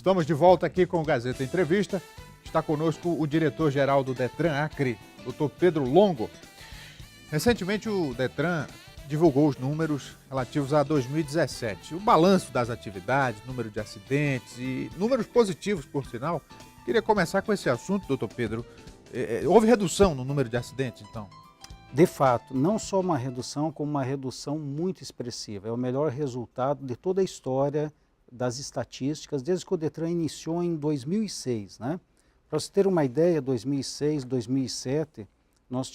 Estamos de volta aqui com o Gazeta Entrevista. Está conosco o diretor-geral do Detran Acre, Dr. Pedro Longo. Recentemente o Detran divulgou os números relativos a 2017. O balanço das atividades, número de acidentes e números positivos, por sinal. Queria começar com esse assunto, doutor Pedro. Houve redução no número de acidentes, então? De fato, não só uma redução, como uma redução muito expressiva. É o melhor resultado de toda a história das estatísticas, desde que o Detran iniciou em 2006, né? Para você ter uma ideia, 2006, 2007, nós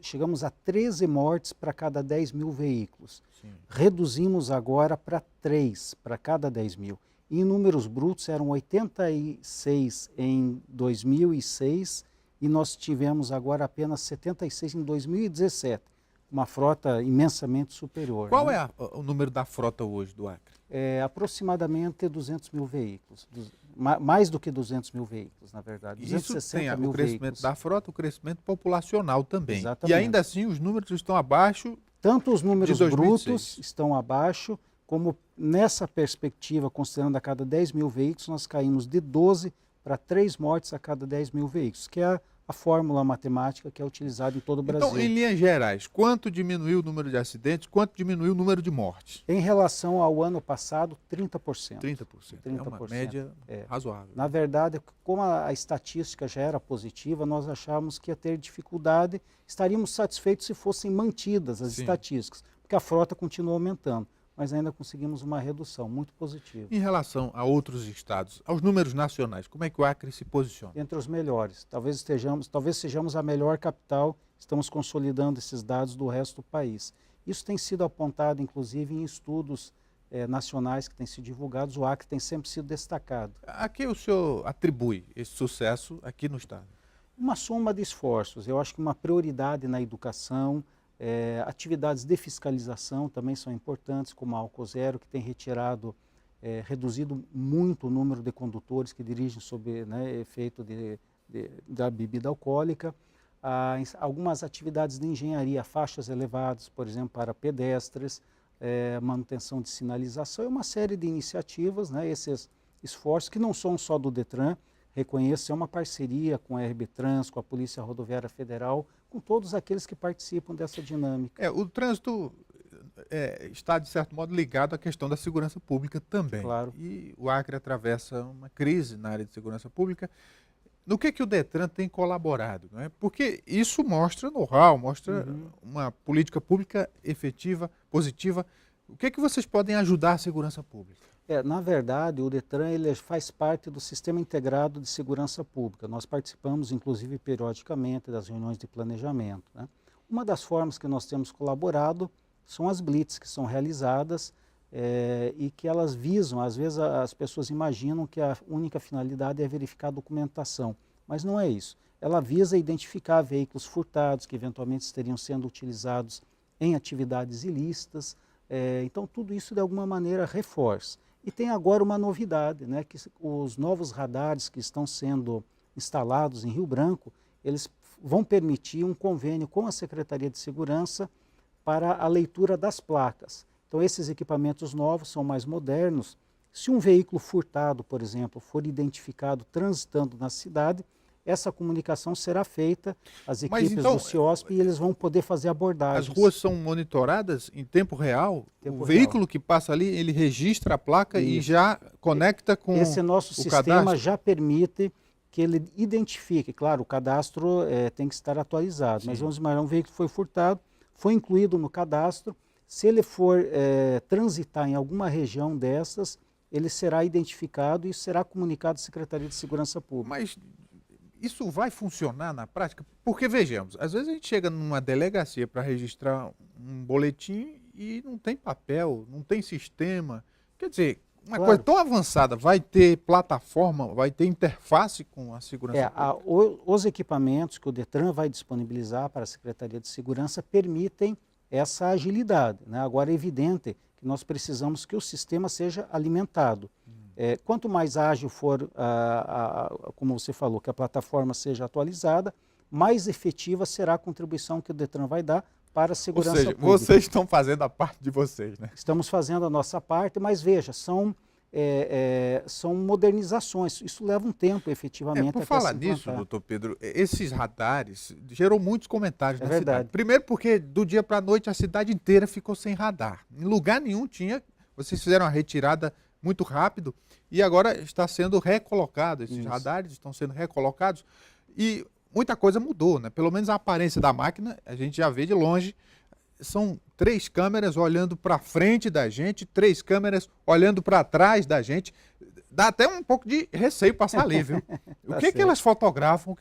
chegamos a 13 mortes para cada 10 mil veículos. Sim. Reduzimos agora para 3 para cada 10 mil. E em números brutos eram 86 em 2006 e nós tivemos agora apenas 76 em 2017. Uma frota imensamente superior. Qual né? é o número da frota hoje do Acre? É aproximadamente 200 mil veículos. Mais do que 200 mil veículos, na verdade. 260 mil o crescimento veículos. da frota, o crescimento populacional também. Exatamente. E ainda assim os números estão abaixo. Tanto os números de 2006. brutos estão abaixo, como nessa perspectiva, considerando a cada 10 mil veículos, nós caímos de 12 para 3 mortes a cada 10 mil veículos, que é a fórmula matemática que é utilizada em todo o Brasil. Então, em linhas gerais, quanto diminuiu o número de acidentes, quanto diminuiu o número de mortes? Em relação ao ano passado, 30%. 30%. É uma média razoável. Na verdade, como a estatística já era positiva, nós achávamos que ia ter dificuldade, estaríamos satisfeitos se fossem mantidas as estatísticas, porque a frota continuou aumentando, mas ainda conseguimos uma redução muito positiva. Em relação a outros estados, aos números nacionais, como é que o Acre se posiciona? Entre os melhores. Talvez sejamos a melhor capital, estamos consolidando esses dados do resto do país. Isso tem sido apontado, inclusive, em estudos nacionais que têm sido divulgados, o Acre tem sempre sido destacado. A que o senhor atribui esse sucesso aqui no estado? Uma soma de esforços. Eu acho que uma prioridade na educação, atividades de fiscalização também são importantes, como a Álcool Zero, que tem reduzido muito o número de condutores que dirigem sob efeito da bebida alcoólica. Algumas atividades de engenharia, faixas elevadas, por exemplo, para pedestres, manutenção de sinalização e uma série de iniciativas, esses esforços que não são só do Detran, reconheço, é uma parceria com a RBtrans, com a Polícia Rodoviária Federal, com todos aqueles que participam dessa dinâmica. O trânsito está, de certo modo, ligado à questão da segurança pública também. Claro. E o Acre atravessa uma crise na área de segurança pública. No que o Detran tem colaborado? Não é? Porque isso mostra know-how, mostra uma política pública efetiva, positiva. O que vocês podem ajudar a segurança pública? Na verdade, o Detran ele faz parte do Sistema Integrado de Segurança Pública. Nós participamos, inclusive, periodicamente das reuniões de planejamento. Né? Uma das formas que nós temos colaborado são as blitz que são realizadas e que elas visam, às vezes as pessoas imaginam que a única finalidade é verificar a documentação, mas não é isso. Ela visa identificar veículos furtados que eventualmente estariam sendo utilizados em atividades ilícitas, então tudo isso de alguma maneira reforça. E tem agora uma novidade, que os novos radares que estão sendo instalados em Rio Branco, eles vão permitir um convênio com a Secretaria de Segurança para a leitura das placas. Então esses equipamentos novos são mais modernos. Se um veículo furtado, por exemplo, for identificado transitando na cidade, essa comunicação será feita às equipes do CIOSP e eles vão poder fazer abordagens. As ruas são monitoradas em tempo real? O veículo que passa ali, ele registra a placa e já conecta com o cadastro? Esse nosso sistema já permite que ele identifique. Claro, o cadastro tem que estar atualizado, mas vamos imaginar, um veículo foi furtado, foi incluído no cadastro. Se ele for transitar em alguma região dessas, ele será identificado e será comunicado à Secretaria de Segurança Pública. Mas isso vai funcionar na prática? Porque, vejamos, às vezes a gente chega numa delegacia para registrar um boletim e não tem papel, não tem sistema. Quer dizer, uma coisa tão avançada, vai ter plataforma, vai ter interface com a segurança pública? Os equipamentos que o Detran vai disponibilizar para a Secretaria de Segurança permitem essa agilidade. Agora é evidente que nós precisamos que o sistema seja alimentado. Quanto mais ágil for, como você falou, que a plataforma seja atualizada, mais efetiva será a contribuição que o Detran vai dar para a segurança pública. Vocês estão fazendo a parte de vocês, né? Estamos fazendo a nossa parte, mas veja, são são modernizações. Isso leva um tempo, efetivamente, Por até falar se nisso, implantar. doutor Pedro, esses radares gerou muitos comentários É na verdade. cidade. Primeiro porque do dia para a noite a cidade inteira ficou sem radar. Em lugar nenhum tinha, vocês fizeram uma retirada muito rápido e agora está sendo recolocado, esses Isso. radares estão sendo recolocados e muita coisa mudou, né? Pelo menos a aparência da máquina, a gente já vê de longe. São 3 câmeras olhando para frente da gente, 3 câmeras olhando para trás da gente. Dá até um pouco de receio passar ali, viu? O Tá que certo. elas fotografam?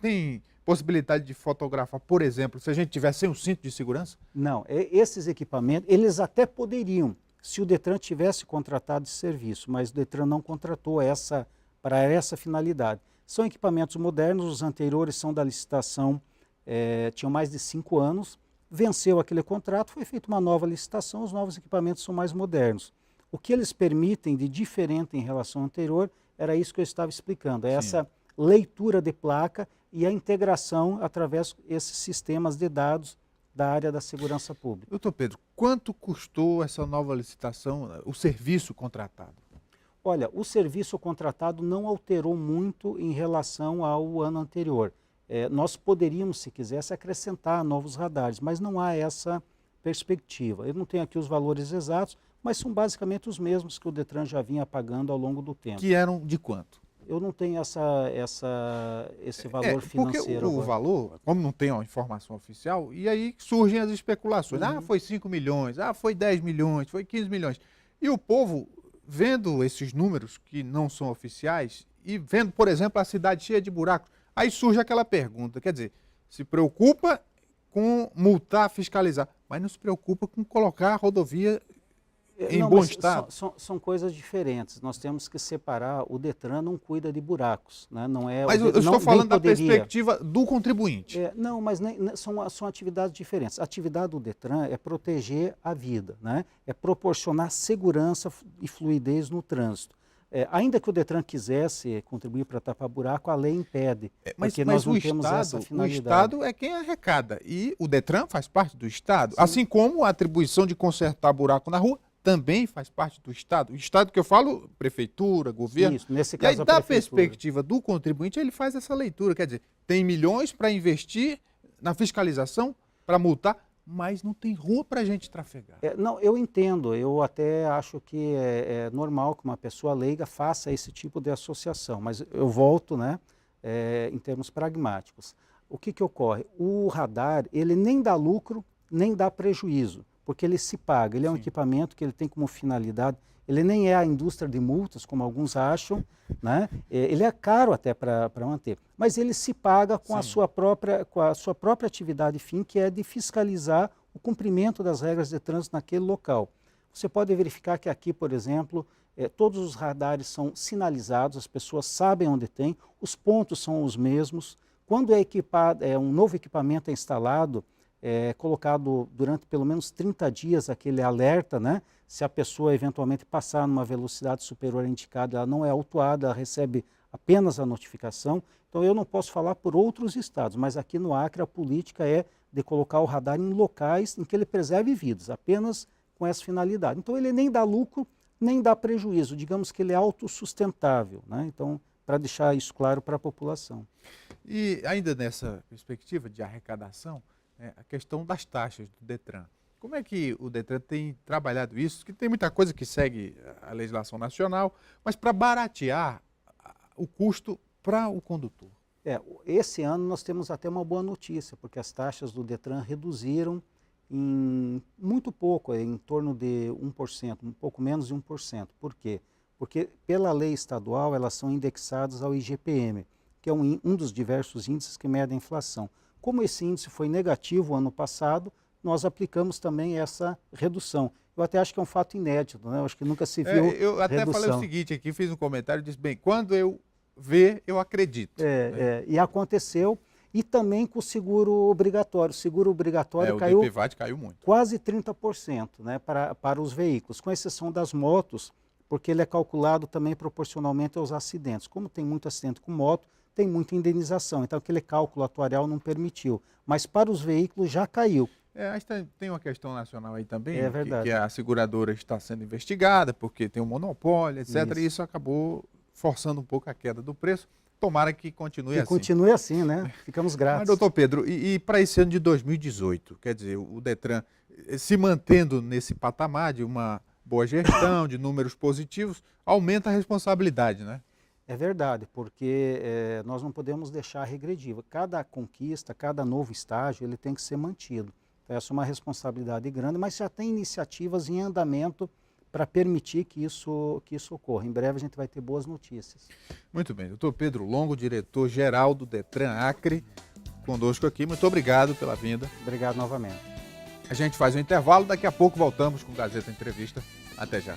Tem possibilidade de fotografar, por exemplo, se a gente tiver sem um cinto de segurança? Não, esses equipamentos, eles até poderiam, se o Detran tivesse contratado esse serviço, mas o Detran não contratou para essa finalidade. São equipamentos modernos, os anteriores são da licitação, tinham mais de 5 anos, venceu aquele contrato, foi feita uma nova licitação, os novos equipamentos são mais modernos. O que eles permitem de diferente em relação ao anterior, era isso que eu estava explicando, essa leitura de placa e a integração através desses sistemas de dados da área da segurança pública. Doutor Pedro, quanto custou essa nova licitação, o serviço contratado? Olha, o serviço contratado não alterou muito em relação ao ano anterior. Nós poderíamos, se quisesse, acrescentar novos radares, mas não há essa perspectiva. Eu não tenho aqui os valores exatos, mas são basicamente os mesmos que o Detran já vinha pagando ao longo do tempo. Que eram de quanto? Eu não tenho esse valor financeiro porque o agora. valor, como não tem uma informação oficial, e aí surgem as especulações. Uhum. Foi 5 milhões, foi 10 milhões, foi 15 milhões. E o povo, vendo esses números que não são oficiais, e vendo, por exemplo, a cidade cheia de buracos, aí surge aquela pergunta, quer dizer, se preocupa com multar, fiscalizar, mas não se preocupa com colocar a rodovia em Não, bom mas estado. são coisas diferentes. Nós temos que separar. O Detran não cuida de buracos, né? Não é. Mas eu estou falando da perspectiva do contribuinte. Não, mas são atividades diferentes. A atividade do Detran é proteger a vida, né? É proporcionar segurança e fluidez no trânsito. Ainda que o Detran quisesse contribuir para tapar buraco, a lei impede, porque nós não temos essa finalidade. O Estado é quem arrecada e o Detran faz parte do Estado. Sim. Assim como a atribuição de consertar buraco na rua também faz parte do Estado. O Estado que eu falo, prefeitura, governo. Isso, nesse caso, e aí, da perspectiva do contribuinte, ele faz essa leitura. Quer dizer, tem milhões para investir na fiscalização, para multar, mas não tem rua para a gente trafegar. Não, eu entendo. Eu até acho que é normal que uma pessoa leiga faça esse tipo de associação. Mas eu volto, né, em termos pragmáticos. O que ocorre? O radar, ele nem dá lucro, nem dá prejuízo, porque ele se paga. Ele é um equipamento que ele tem como finalidade, ele nem é a indústria de multas, como alguns acham, né? Ele é caro até para manter, mas ele se paga com a sua própria atividade fim, que é de fiscalizar o cumprimento das regras de trânsito naquele local. Você pode verificar que aqui, por exemplo, todos os radares são sinalizados, as pessoas sabem onde tem, os pontos são os mesmos. Quando um novo equipamento é instalado, colocado durante pelo menos 30 dias aquele alerta, né? Se a pessoa eventualmente passar numa velocidade superior à indicada, ela não é autuada, ela recebe apenas a notificação. Então eu não posso falar por outros estados, mas aqui no Acre a política é de colocar o radar em locais em que ele preserve vidas, apenas com essa finalidade. Então ele nem dá lucro, nem dá prejuízo, digamos que ele é autossustentável, né? Então, para deixar isso claro para a população. E ainda nessa perspectiva de arrecadação, a questão das taxas do Detran. Como é que o Detran tem trabalhado isso? Que tem muita coisa que segue a legislação nacional, mas para baratear o custo para o condutor. Esse ano nós temos até uma boa notícia, porque as taxas do Detran reduziram em muito pouco, em torno de 1%, um pouco menos de 1%. Por quê? Porque pela lei estadual elas são indexadas ao IGPM, que é um dos diversos índices que mede a inflação. Como esse índice foi negativo ano passado, nós aplicamos também essa redução. Eu até acho que é um fato inédito, né? Eu acho que nunca se viu eu até redução. Falei o seguinte aqui, fiz um comentário, disse, bem, quando eu ver, eu acredito. E aconteceu, e também com o seguro obrigatório. O seguro obrigatório o DPVAT caiu muito. Quase 30%, né, para os veículos, com exceção das motos, porque ele é calculado também proporcionalmente aos acidentes. Como tem muito acidente com moto, tem muita indenização, então aquele cálculo atuarial não permitiu. Mas para os veículos já caiu. Mas tem uma questão nacional aí também, É verdade. que a seguradora está sendo investigada, porque tem um monopólio, etc. E isso acabou forçando um pouco a queda do preço. Tomara que continue assim. Continue assim, né? Ficamos gratos. Mas, doutor Pedro, e para esse ano de 2018, quer dizer, o Detran se mantendo nesse patamar de uma boa gestão, de números positivos, aumenta a responsabilidade, né? É verdade, porque nós não podemos deixar regredir. Cada conquista, cada novo estágio, ele tem que ser mantido. Essa é uma responsabilidade grande, mas já tem iniciativas em andamento para permitir que isso ocorra. Em breve a gente vai ter boas notícias. Muito bem. Doutor Pedro Longo, diretor-geral do Detran Acre, conosco aqui. Muito obrigado pela vinda. Obrigado novamente. A gente faz um intervalo, daqui a pouco voltamos com o Gazeta Entrevista. Até já.